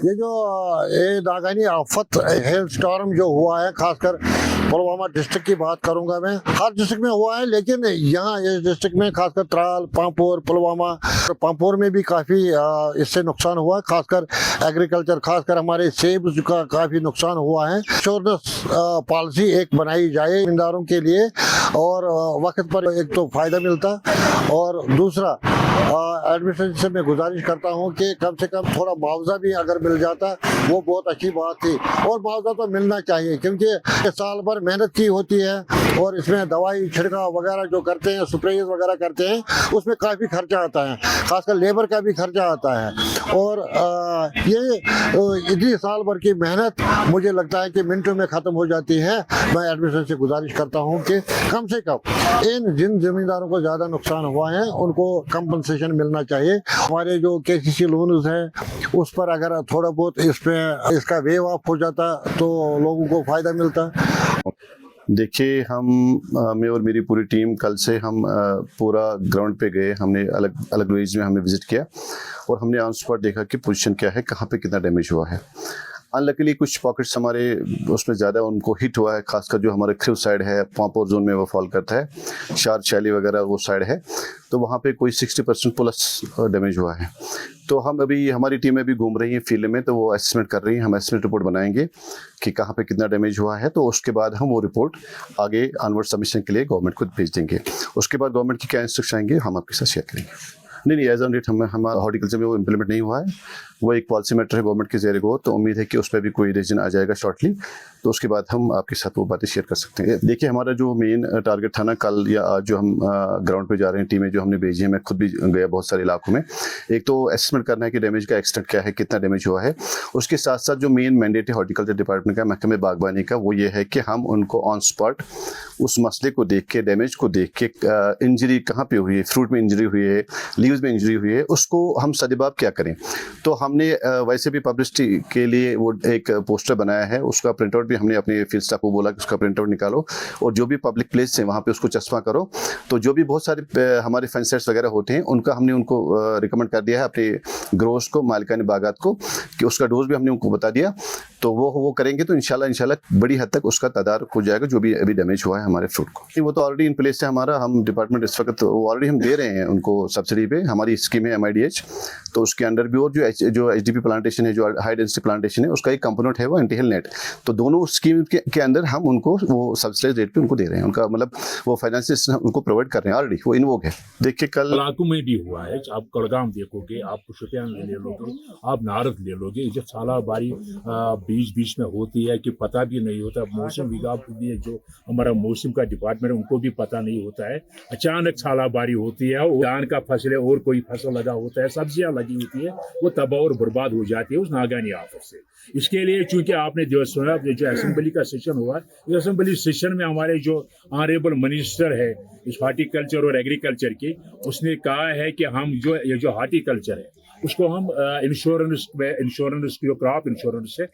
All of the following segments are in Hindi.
ये जो ये नागानी आफत हेल स्टॉर्म जो हुआ है, खासकर पुलवामा डिस्ट्रिक्ट की बात करूंगा मैं। हर डिस्ट्रिक्ट में हुआ है, लेकिन यहाँ इस डिस्ट्रिक्ट में खासकर त्राल, पांपोर, पुलवामा, पांपोर में भी काफ़ी इससे नुकसान हुआ, खासकर एग्रीकल्चर, खासकर हमारे सेब का काफ़ी नुकसान हुआ है। इंश्योरेंस पॉलिसी एक बनाई जाए ज़मींदारों के लिए, और वक्त पर एक तो फ़ायदा मिलता, और दूसरा एडमिनिस्ट्रेशन से मैं गुजारिश करता हूँ कि कम से कम थोड़ा मुआवजा भी अगर मिल जाता वो बहुत अच्छी बात थी। और मुआवजा तो मिलना चाहिए, क्योंकि साल भर मेहनत की होती है, और इसमें दवाई छिड़काव वगैरह जो करते हैं, स्प्रेज वगैरह करते हैं, उसमें काफ़ी खर्चा आता है, खासकर लेबर का भी खर्चा आता है। और ये इतनी साल भर की मेहनत मुझे लगता है कि मिनटों में ख़त्म हो जाती है। मैं एडमिनिस्ट्रेशन से गुजारिश करता हूँ कि कम से कम इन जिन ज़मींदारों को ज़्यादा नुकसान हुआ है उनको कंपनसेशन मिलना चाहिए। हमारे जो केसीसी लोन्स हैं उस पर अगर थोड़ा बहुत इसका वेव ऑफ हो जाता तो लोगों को फ़ायदा मिलता। देखिए, मैं और मेरी पूरी टीम कल से हम पूरा ग्राउंड पे गए। हमने अलग अलग विलेज में हमने विजिट किया और हमने ऑन स्पॉट देखा कि पोजीशन क्या है, कहाँ पे कितना डैमेज हुआ है। अनलकीली कुछ पॉकेट्स हमारे उसमें ज़्यादा उनको हिट हुआ है, खासकर जो हमारे खिव साइड है, पांपोर जोन में वो फॉल करता है, शार शैली वगैरह वो साइड है, तो वहाँ पे कोई 60% प्लस डैमेज हुआ है। तो हम अभी हमारी टीम अभी घूम रही है फील्ड में, तो वो एस्टिमेट कर रही है। हम एस्टिमेट रिपोर्ट बनाएंगे कि कहाँ पे कितना डैमेज हुआ है, तो उसके बाद हम वो रिपोर्ट आगे ऑनवर्ड सबमिशन के लिए गवर्नमेंट को भेज देंगे। उसके बाद गवर्नमेंट की क्या इंस्ट्रक्शन आएंगे हम आपके साथ शेयर करेंगे। नहीं, एज ऑन डेट हमारा हॉर्टिकल्चर में वो इम्प्लीमेंट नहीं हुआ है, वो एक पॉलिसी मैटर है गवर्नमेंट के ज़रिए को, तो उम्मीद है कि उस पर भी कोई डिसीजन आ जाएगा शॉर्टली, तो उसके बाद हम आपके साथ वो बातें शेयर कर सकते हैं। देखिए, हमारा जो मेन टारगेट था ना, कल या आज जो हम ग्राउंड पे जा रहे हैं, टीमें जो हमने भेजी है, मैं खुद भी गया बहुत सारे इलाकों में। एक तो एसेसमेंट करना है कि डैमेज का एक्सटेंट क्या है, कितना डैमेज हुआ है। उसके साथ साथ जो मेन मैंडेट है हॉर्टिकल्चर डिपार्टमेंट का, महकमे बागबानी का, वो ये है कि हम उनको ऑन स्पॉट उस मसले को देख के, डैमेज को देख के, इंजरी कहाँ पे हुई है, फ्रूट में इंजरी हुई है, लीव्स में इंजरी हुई है, उसको हम सदबाब क्या करें। तो हमने वैसे भी पब्लिसिटी के लिए वो एक पोस्टर बनाया है, उसका प्रिंट आउट भी हमने अपने फील्ड स्टाफ को बोला कि उसका प्रिंट आउट निकालो, और जो भी पब्लिक प्लेस है वहाँ पे उसको चश्मा करो। तो जो भी बहुत सारे हमारे फेंसेट्स वगैरह होते हैं हमने उनको रिकमेंड कर दिया है अपने ग्रोवर्स को, मालिकानी बागात को, कि उसका डोज भी हमने उनको बता दिया। तो वो करेंगे तो इंशाल्लाह बड़ी हद तक उसका तदारुक हो जाएगा जो भी अभी डैमेज हुआ है हमारे फ्रूट को। वो तो ऑलरेडी इन प्लेस है हमारा, हम डिपार्टमेंट इस वक्त ऑलरेडी हम दे रहे हैं उनको सब्सिडी पे। हमारी स्कीम है MIDH, तो उसके अंडर भी, और जो HDP प्लांटेशन है, जो हाई डेंसिटी प्लांटेशन है, उसका एक कंपोनेंट है वो एंटी-हेल नेट। तो दोनों स्कीम के अंदर हम उनको वो सब्सिडाइज रेट पे उनको दे रहे हैं, उनका मतलब वो फाइनेंस उनको प्रोवाइड कर रहे हैं, ऑलरेडी वो इन्वोक है। देखिए, कल इलाकों में भी हुआ है। आप कड़गाम देखोगे, आप शुपियान ले लोगे, आप नारद ले लोगे, जब सालाबारी बीच बीच में होती है कि पता भी नहीं होता। मौसम विभाग भी, जो हमारा मौसम का डिपार्टमेंट, उनको भी पता नहीं होता है। अचानक सालाबारी होती है, धान का फसल है और कोई फसल लगा होता है, सब्जियां लगी होती है, वो तबाह और बर्बाद हो जाती है उस नागानी आफत से। इसके लिए चूंकि आपने जो सुना, जो असेंबली का सेशन हुआ, इस असेंबली सेशन में हमारे जो ऑनरेबल मिनिस्टर है इस हार्टिकल्चर और एग्रीकल्चर की, उसने कहा है कि हम जो हार्टिकल्चर है उसको हम इंश्योरेंस जो क्रॉप इंश्योरेंस है,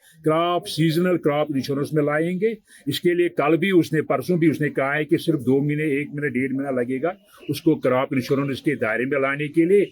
सीजनल क्रॉप इंश्योरेंस में लाएंगे। इसके लिए कल भी परसों भी उसने कहा है कि सिर्फ 2 महीने, 1 महीना, 1.5 महीना लगेगा उसको क्रॉप इंश्योरेंस के दायरे में लाने के लिए।